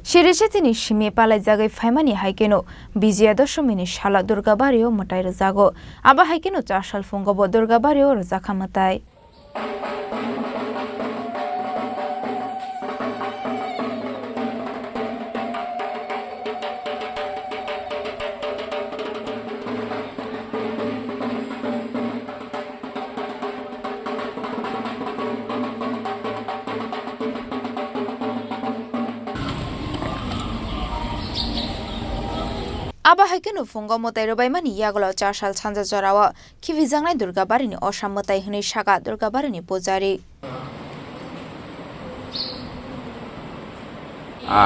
Shirishitini shimi palai zagai faimani haikeno bizia dashomini shala durga bario matai razago aba haikeno chashal fungobo durga bario razakha matai Aba haikeno fungo motai robai mani yagolo chashal chanja jorawa kivijangnai durga barini osam motai hini shaga durga barini pujari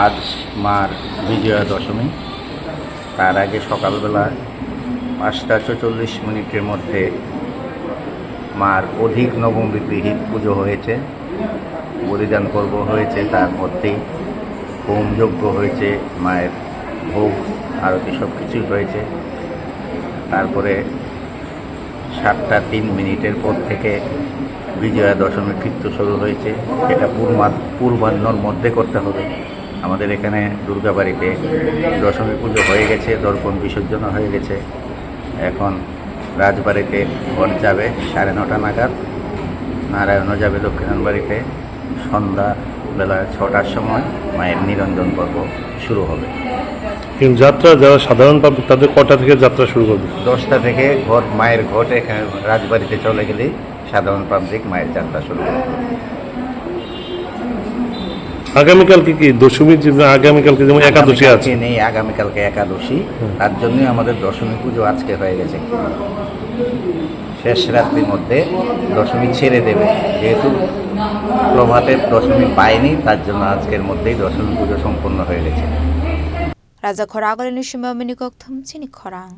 আজ মার বিজয়া দশমী তার আগে সকালবেলা ৫টা ৪৪ মধ্যে মার অধিক নবমী বিহিত পুজো হয়েছে বলিদান পর্ব হয়েছে তার মধ্যেই হোম যজ্ঞ হয়েছে মায়ের ভোগ আরতি সব কিছুই হয়েছে তারপরে ৭টা ৩ পর থেকে বিজয়া দশমী কীর্ত শুরু হয়েছে এটা পূর্বাহ্নর মধ্যে করতে হবে আমাদের এখানে দুর্গাবাড়িতে দশমী পুজো হয়ে গেছে দর্পণ বিসর্জন হয়ে গেছে এখন রাজবাড়িতে ঘট যাবে ৯:৩০ নাগাদ নারায়ণও যাবে দক্ষিণায়নবাড়িতে সন্ধ্যাবেলা ৬টার সময় মায়ের নিরঞ্জন পর্ব শুরু হবে কিন্তু যাত্রা যারা সাধারণ পাবলিক তাদের কটা থেকে যাত্রা শুরু করবে ১০টা থেকে মায়ের ঘট এখানে রাজবাড়িতে চলে গেলেই সাধারণ পাবলিক মায়ের যাত্রা শুরু করবে আগামীকালকে কি দশমীর আগামীকালকে যেমন একাদশী আছে নেই আগামীকালকে একাদশী তার জন্যই আমাদের দশমী পুজো আজকে হয়ে গেছে শেষ রাত্রির মধ্যে দশমী ছেড়ে দেবে যেহেতু প্রভাতের দশমী পায়নি তার জন্য আজকের মধ্যেই দশমী পুজো সম্পন্ন হয়ে গেছে রাজা খরা আগলে নিশিমা মিনি কক্থম চিনি খরাং